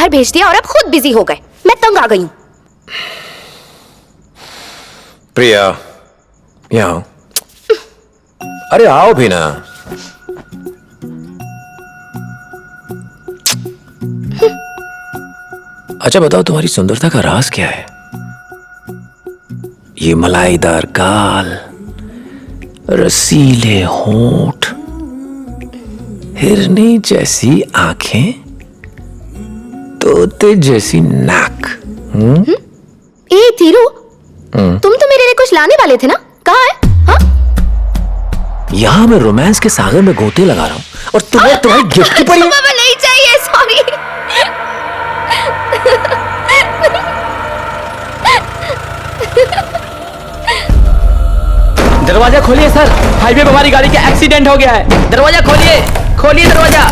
नौकर भेज दिया और अब खुद बिजी हो गए। मैं तंग आ गई हूँ। प्रिया, यहाँ आओ। अरे आओ भी ना। अच्छा बताओ, तुम्हारी सुंदरता का राज क्या है? ये मलाईदार गाल, रसीले होंठ, हिरनी जैसी आंखें, तोते जैसी नाक। ए धीरू, तुम तो मेरे लिए कुछ लाने वाले थे ना, कहाँ है? हाँ? यहाँ मैं रोमांस के सागर में गोते लगा रहा हूँ और तुम्हारी गिफ्ट की पड़ी। नहीं चाहिए, सॉरी। दरवाजा खोलिए सर, हाईवे पे हमारी गाड़ी का एक्सीडेंट हो गया है। दरवाजा खोलिए, खोलिए दरवाजा।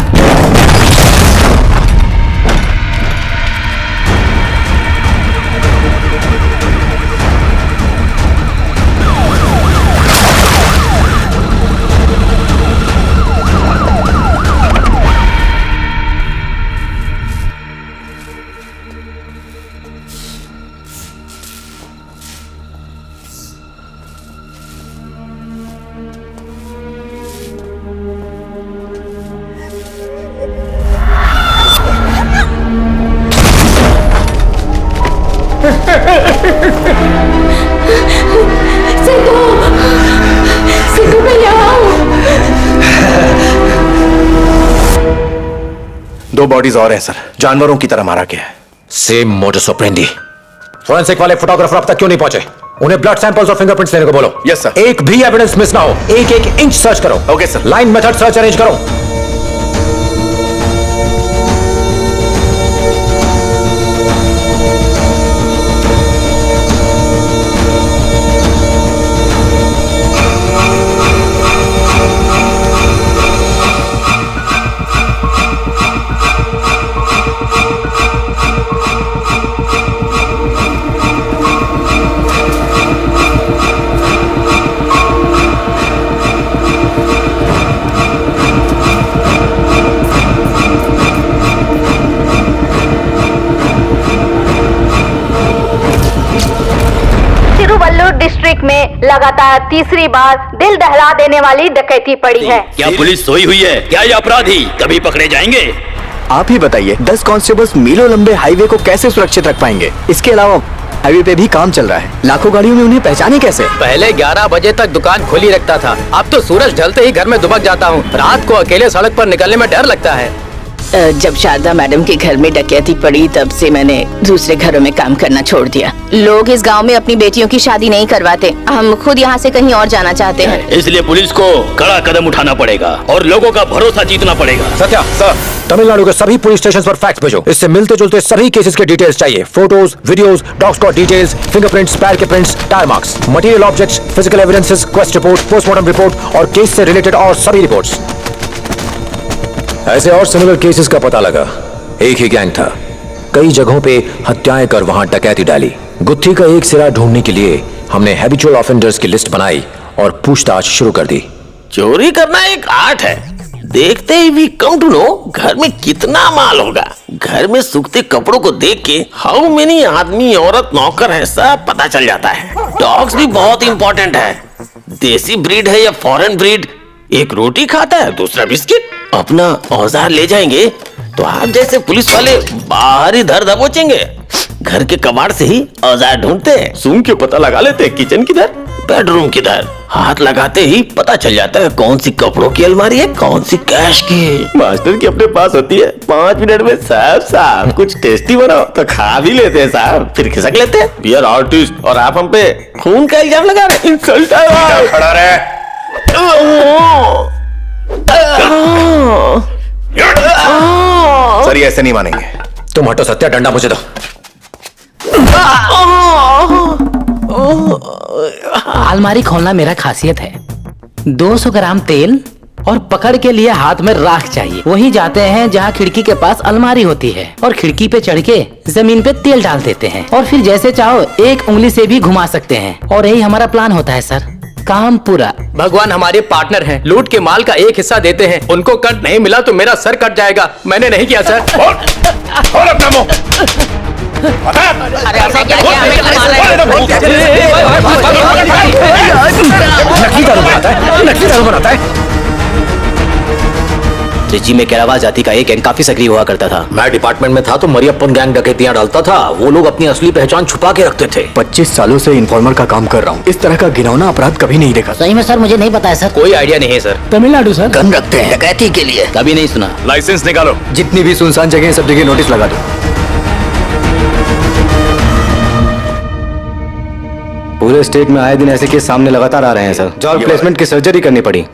सिद्धू भैया, दो बॉडीज और हैं सर, जानवरों की तरह मारा गया है। Same modus operandi. फोरेंसिक वाले फोटोग्राफर अब तक क्यों नहीं पहुंचे? उन्हें ब्लड सैंपल्स और फिंगरप्रिंट्स लेने को बोलो। Yes sir. एक भी एविडेंस मिस ना हो। एक एक इंच सर्च करो। Okay sir. Line method search arrange करो। डिस्ट्रिक्ट में लगातार तीसरी बार दिल दहला देने वाली डकैती पड़ी है। क्या पुलिस सोई हुई है? क्या ये अपराधी कभी पकड़े जाएंगे? आप ही बताइए, 10 कांस्टेबल्स मीलों लंबे हाईवे को कैसे सुरक्षित रख पाएंगे? इसके अलावा हाईवे पे भी काम चल रहा है, लाखों गाड़ियों में उन्हें पहचाने कैसे? पहले 11 बजे तक दुकान खुली रखता था, अब तो सूरज ढलते ही घर में दुबक जाता हूँ। रात को अकेले सड़क पर निकलने में डर लगता है। जब शारदा मैडम के घर में डकैती पड़ी तब से मैंने दूसरे घरों में काम करना छोड़ दिया। लोग इस गांव में अपनी बेटियों की शादी नहीं करवाते। हम खुद यहाँ से कहीं और जाना चाहते हैं। इसलिए पुलिस को कड़ा कदम उठाना पड़ेगा और लोगों का भरोसा जीतना पड़ेगा। सत्या सर, तमिलनाडु के सभी पुलिस स्टेशन पर फैक्स भेजो। इससे मिलते जुलते सभी केसेस के डिटेल्स चाहिए। Photos, videos, dog squad details, fingerprints, पैर के prints, tyre marks, material objects, physical evidences, quest report, postmortem report और केस से रिलेटेड और सभी रिपोर्ट्स। ऐसे और सिमिलर केसेस का पता लगा। एक ही गैंग था, कई जगहों पे हत्याएं कर वहां डकैती डाली। गुत्थी का एक सिरा ढूंढने के लिए हमने हैबिचुअल ऑफेंडर्स की लिस्ट बनाई और पूछताछ शुरू कर दी। चोरी करना एक आर्ट है। देखते ही वी कम टू नो घर में कितना माल होगा। घर में सूखते कपड़ों को देख के हाउ मेनी आदमी, औरत, नौकर है सब पता चल जाता है। डॉग्स भी बहुत इंपॉर्टेंट है। देसी ब्रीड है या फॉरेन ब्रीड, एक रोटी खाता है दूसरा बिस्किट। अपना औजार ले जाएंगे तो आप जैसे पुलिस वाले बाहर ही धर दबोचेंगे। घर के कबाड़ से ही औजार ढूंढते हैं, सूंघ के पता लगा लेते हैं किचन किधर, बेडरूम किधर। हाथ लगाते ही पता चल जाता है कौन सी कपड़ों की अलमारी है, कौन सी कैश की। मास्टर की अपने पास होती है, 5 मिनट में सब साफ। कुछ टेस्टी बनाओ तो खा भी लेते हैं साहब, फिर खिसक लेते हैं। वी आर आर्टिस्ट और आप हम पे खून का इल्जाम लगा रहे। इंसल्ट है। खड़ा रहे। सर ये ऐसे नहीं मानेंगे। तुम हटो सत्या, डंडा मुझे दो। अलमारी खोलना मेरा खासियत है। 200 ग्राम तेल और पकड़ के लिए हाथ में राख चाहिए। वही जाते हैं जहाँ खिड़की के पास अलमारी होती है और खिड़की पे चढ़ के जमीन पे तेल डाल देते हैं और फिर जैसे चाहो एक उंगली से भी घुमा सकते हैं। और यही हमारा प्लान होता है सर। काम पूरा। भगवान हमारे पार्टनर हैं, लूट के माल का एक हिस्सा देते हैं, उनको कट नहीं मिला तो मेरा सर कट जाएगा। मैंने नहीं किया सर। खोल अपना मुंह। अरे ऐसा क्या किया? हमें क्यों मारा है? नकली दारू बनाता है, नकली दारू बनाता है। त्रिची में केरावा जाति का एक गैंग काफी सक्रिय हुआ करता था। मैं डिपार्टमेंट में था तो मरियप्पन गैंग डकैतियां डालता था। वो लोग अपनी असली पहचान छुपा के रखते थे। 25 सालों से इन्फॉर्मर का काम कर रहा हूँ। इस तरह का घिनौना अपराध कभी नहीं देखा। सही में सर मुझे नहीं पता है सर। कोई आइडिया नहीं है सर। तमिलनाडु सर। गन रखते हैं डकैती के लिए। कभी नहीं सुना। लाइसेंस निकालो। जितनी भी सुनसान जगह सब जगह नोटिस लगा दो। पूरे स्टेट में आए दिन ऐसे केस सामने लगातार आ रहे हैं सर। जॉब प्लेसमेंट की सर्जरी करनी पड़ी।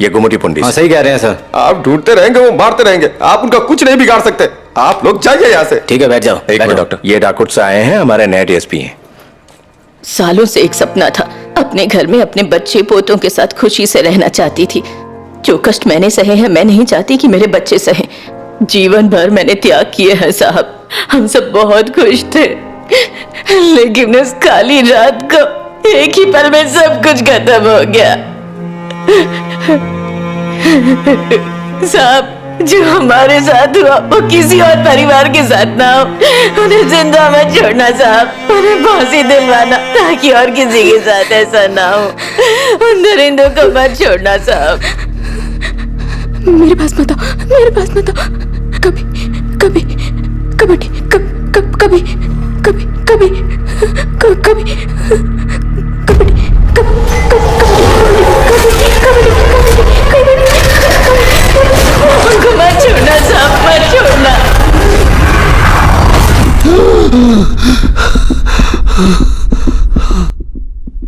ये गुमटी पुंडी। हाँ सही कह रहे हैं सर। आप ढूंढते रहेंगे, वो मारते रहेंगे, आप उनका कुछ नहीं बिगाड़ सकते। आप लोग जाइए यहाँ से। ठीक है बैठ जाओ। एक मिनट डॉक्टर, ये डाकुट से आए हैं, हमारे नए डीएसपी हैं। सालों से एक सपना था, अपने घर में अपने बच्चे पोतों के साथ खुशी से रहना चाहती थी। जो कष्ट मैंने सहे हैं, मैं नहीं चाहती कि मेरे बच्चे सहे। जीवन भर मैंने त्याग किए हैं साहब। हम सब बहुत खुश थे, लेकिन उस काली रात को एक ही पल में सब कुछ खत्म हो गया। साहब, जो हमारे साथ हुआ वो किसी और परिवार के साथ ना हो। उन्हें जिंदा मत छोड़ना साहब, उन्हें फांसी दिलवाना ताकि और किसी के साथ ऐसा ना हो। उन दरिंदों को मत छोड़ना साहब। मेरे पास मत आओ, मेरे पास मत आओ। कभी कभी कबड्डी कभी कभी कभी कभी उनको मत छोड़ना साहब, मत छोड़ना।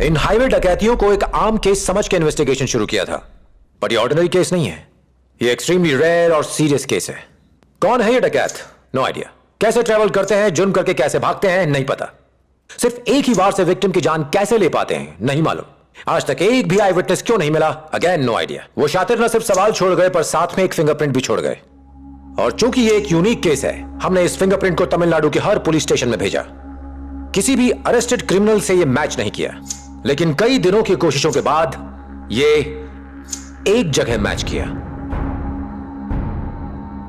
इन हाईवे डकैतियों को एक आम केस समझ के इन्वेस्टिगेशन शुरू किया था, पर ये ऑर्डिनरी केस नहीं है। ये एक्सट्रीमली रेयर और सीरियस केस है। कौन है ये डकैत? No idea. कैसे ट्रेवल करते हैं, जुर्म करके कैसे भागते हैं, नहीं पता। सिर्फ एक ही बार से विक्टिम की जान कैसे ले पाते हैं, नहीं मालूम। आज तक एक भी आई विटनेस क्यों नहीं मिला, अगेन नो आइडिया। वो शातिर न सिर्फ सवाल छोड़ गए, पर साथ में एक फिंगरप्रिंट भी छोड़ गए। और चूंकि ये एक यूनिक केस है, हमने इस फिंगरप्रिंट को तमिलनाडु के हर पुलिस स्टेशन में भेजा। किसी भी अरेस्टेड क्रिमिनल से ये मैच नहीं किया, लेकिन कई दिनों की कोशिशों के बाद ये एक जगह मैच किया।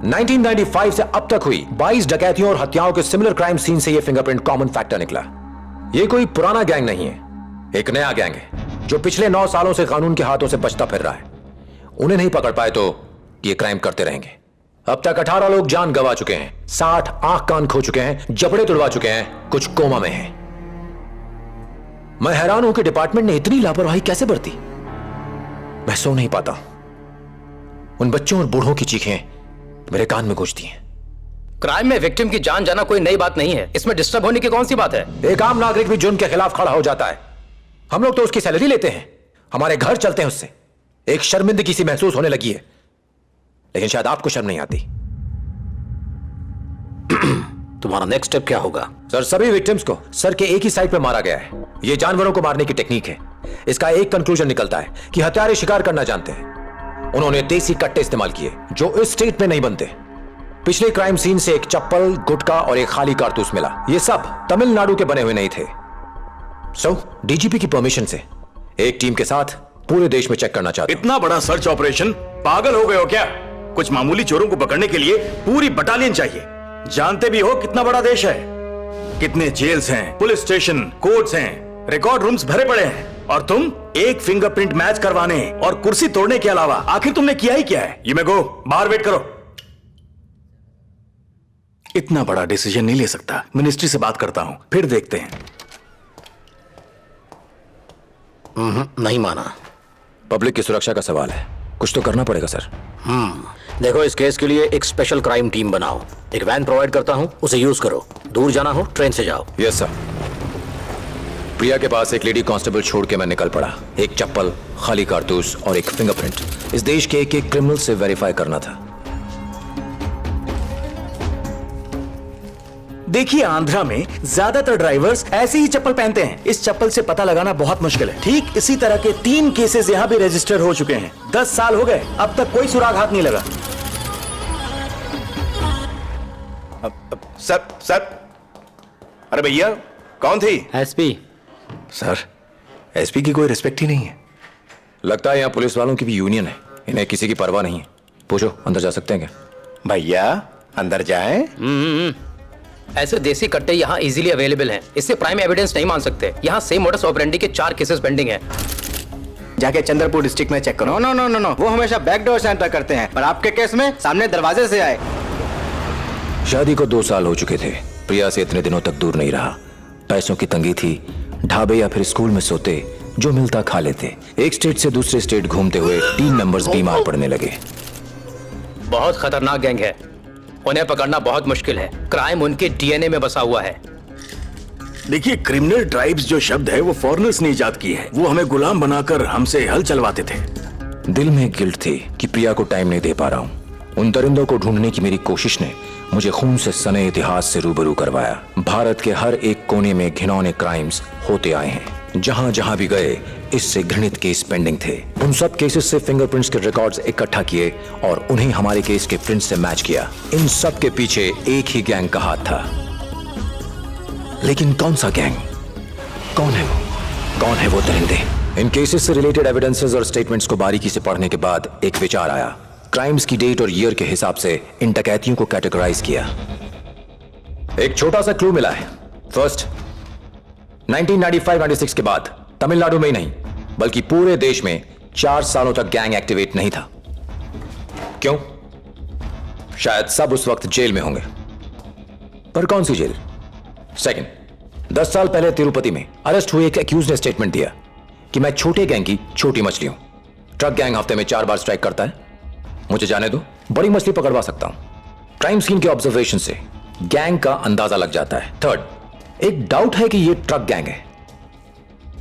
1995 से अब तक हुई 22 डकैतियों और हत्याओं के सिमिलर क्राइम सीन से यह फिंगरप्रिंट कॉमन फैक्टर निकला। यह कोई पुराना गैंग नहीं है, एक नया गैंग है जो पिछले 9 सालों से कानून के हाथों से बचता फिर रहा है। उन्हें नहीं पकड़ पाए तो ये क्राइम करते रहेंगे। अब तक 18 लोग जान गंवा चुके हैं, 60 आंख कान खो चुके हैं, जबड़े तुड़वा चुके हैं, कुछ कोमा में हैं। मैं हैरान हूं कि डिपार्टमेंट ने इतनी लापरवाही कैसे बरती। मैं सो नहीं पाता। उन बच्चों और बूढ़ों की चीखें मेरे कान में गूंजती हैं। क्राइम में विक्टिम की जान जाना कोई नई बात नहीं है, इसमें डिस्टर्ब होने की कौन सी बात है? एक आम नागरिक भी जुर्म के खिलाफ खड़ा हो जाता है। हम लोग तो उसकी सैलरी लेते हैं, हमारे घर चलते हैं उससे। एक शर्मिंदगी सी महसूस होने लगी है, लेकिन शायद आपको शर्म नहीं आती। तुम्हारा नेक्स्ट स्टेप क्या होगा? सर, सभी विक्टिम्स को सर के एक ही साइड पे मारा गया है। यह जानवरों को मारने की टेक्निक है। इसका एक कंक्लूजन निकलता है कि हत्यारे शिकार करना जानते हैं। उन्होंने देसी कट्टे इस्तेमाल किए जो इस स्टेट में नहीं बनते। पिछले क्राइम सीन से एक चप्पल, गुटखा और एक खाली कारतूस मिला। ये सब तमिलनाडु के बने हुए नहीं थे। सो डीजीपी की परमिशन से एक टीम के साथ पूरे देश में चेक करना चाहते। इतना बड़ा सर्च ऑपरेशन? पागल हो गए हो क्या? कुछ मामूली चोरों को पकड़ने के लिए पूरी बटालियन चाहिए। जानते भी हो कितना बड़ा देश है, कितने जेल्स हैं, पुलिस स्टेशन, कोर्ट्स हैं, रिकॉर्ड रूम्स भरे पड़े हैं, और तुम एक फिंगरप्रिंट मैच करवाने और कुर्सी तोड़ने के अलावा आखिर तुमने किया ही क्या है? यू मे गो, बाहर वेट करो। इतना बड़ा डिसीजन नहीं ले सकता। मिनिस्ट्री से बात करता हूं, फिर देखते हैं। नहीं माना। पब्लिक की सुरक्षा का सवाल है, कुछ तो करना पड़ेगा सर। देखो, इस केस के लिए एक स्पेशल क्राइम टीम बनाओ। एक वैन प्रोवाइड करता हूं, उसे यूज करो। दूर जाना हो ट्रेन से जाओ। Yes sir. प्रिया के पास एक लेडी कांस्टेबल छोड़ के मैं निकल पड़ा। एक चप्पल, खाली कारतूस और एक फिंगरप्रिंट इस देश के एक एक क्रिमिनल से वेरीफाई करना था। देखिए, आंध्रा में ज्यादातर ड्राइवर्स ऐसी ही चप्पल पहनते हैं। इस चप्पल से पता लगाना बहुत मुश्किल है। ठीक इसी तरह के 3 केसेस यहां भी रजिस्टर हो चुके हैं। 10 साल हो गए, अब तक कोई सुराग हाथ नहीं लगा। सर, अरे भैया, कौन थी? एसपी। सर, एसपी की कोई रिस्पेक्ट ही नहीं है। लगता है यहाँ पुलिस वालों की भी यूनियन है, इन्हें किसी की परवाह नहीं है। पूछो अंदर जा सकते हैं क्या? भैया अंदर जाएं? ऐसे देसी कट्टे यहाँ इजीली अवेलेबल हैं। इससे प्राइम एविडेंस नहीं मान सकते। यहाँ सेम मोडस ऑपरेंडी के 4 केसेस पेंडिंग हैं। जाके चंद्रपुर डिस्ट्रिक्ट में चेक करो। नो नो नो नो, वो हमेशा बैक डोर से एंटर करते हैं, पर आपके केस में सामने दरवाजे से आए। शादी को 2 साल हो चुके थे। प्रिया से इतने दिनों तक दूर नहीं रहा। पैसों की तंगी थी, ढाबे या फिर स्कूल में सोते, जो मिलता खा लेते। एक स्टेट से दूसरे स्टेट घूमते हुए टीम मेंबर्स बीमार पड़ने लगे। बहुत खतरनाक गैंग है, उन्हें पकड़ना बहुत मुश्किल है। क्राइम उनके डीएनए में बसा हुआ है। देखिए, क्रिमिनल ट्राइब्स जो शब्द है वो फॉरेनर्स ने इजाद की है। वो हमें गुलाम बनाकर हमसे हल चलवाते थे। दिल में गिल्ट थी कि प्रिया को टाइम नहीं दे पा रहा हूँ। उन दरिंदों को ढूंढने की मेरी कोशिश ने मुझे खून से सने इतिहास से रूबरू करवाया। भारत के हर एक कोने में घिनौने क्राइम्स होते आए हैं। जहां जहां भी गए इससे घृणित केस पेंडिंग थे। उन सब केसेस से फिंगरप्रिंट्स के रिकॉर्ड्स इकट्ठा किए और उन्हें हमारे केस के प्रिंट्स से मैच किया। इन सब के पीछे एक ही गैंग का हाथ था। लेकिन कौन सा गैंग? कौन है वो? कौन है वो दरिंदे? इन केसेस से रिलेटेड एविडेंसेस और स्टेटमेंट्स को बारीकी से पढ़ने के बाद एक विचार आया। क्राइम्स की डेट और ईयर के हिसाब से इन डकैतियों को कैटेगराइज किया। एक छोटा सा क्लू मिला है। फर्स्ट, 1995-96 के बाद तमिलनाडु में ही नहीं बल्कि पूरे देश में 4 सालों तक गैंग एक्टिवेट नहीं था। क्यों? शायद सब उस वक्त जेल में होंगे, पर कौन सी जेल? सेकंड, 10 साल पहले तिरुपति में अरेस्ट हुए एक एक्यूज ने स्टेटमेंट दिया कि मैं छोटे गैंग की छोटी मछली हूं। ट्रक गैंग हफ्ते में 4 बार स्ट्राइक करता है, मुझे जाने दो, बड़ी मछली पकड़वा सकता हूं। क्राइम सीन के ऑब्जर्वेशन से गैंग का अंदाजा लग जाता है। थर्ड, एक डाउट है कि यह ट्रक गैंग है।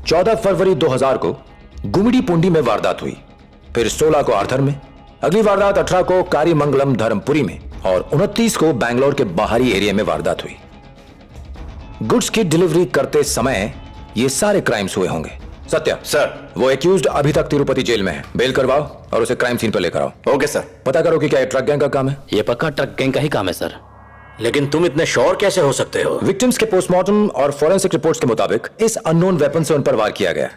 14 फरवरी 2000 को गुमिडी पुंडी में वारदात हुई, फिर 16 को आर्थर में, अगली वारदात 18 को कारीमंगलम धर्मपुरी में और 29 को बैंगलोर के बाहरी एरिया में वारदात हुई। गुड्स की डिलीवरी करते समय ये सारे क्राइम्स हुए होंगे। सत्या सर, वो एक्यूज्ड अभी तक तिरुपति जेल में है। बेल करवाओ और उसे क्राइम सीन पर लेकर आओ। Okay sir. पता करो कि क्या ये ट्रक गैंग का काम है। ये पक्का ट्रक गैंग का ही काम है सर। लेकिन तुम इतने श्योर कैसे हो सकते हो? विक्टिम्स के पोस्टमार्टम और फोरेंसिक रिपोर्ट्स के मुताबिक इस अननोन वेपन से उन पर वार किया गया।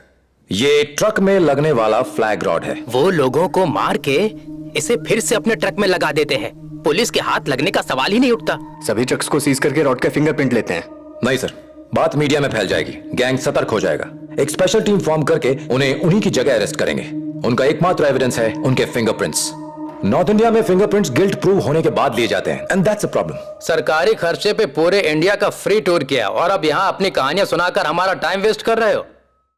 ये ट्रक में लगने वाला फ्लैग रॉड है। वो लोगों को मार के इसे फिर से अपने ट्रक में लगा देते हैं। पुलिस के हाथ लगने का सवाल ही नहीं उठता। सभी ट्रक्स को सीज करके रॉड का फिंगरप्रिंट लेते हैं। नहीं सर, बात मीडिया में फैल जाएगी, गैंग सतर्क हो जाएगा। एक स्पेशल टीम फॉर्म करके उन्हें उन्हीं की जगह अरेस्ट करेंगे। उनका एकमात्र एविडेंस है उनके फिंगरप्रिंट्स। नॉर्थ इंडिया में फिंगरप्रिंट्स गिल्ट प्रूव होने के बाद लिए जाते हैं एंड दैट्स अ प्रॉब्लम। सरकारी खर्चे पे पूरे इंडिया का फ्री टूर किया और अब यहाँ अपनी कहानियां सुनाकर हमारा टाइम वेस्ट कर रहे हो।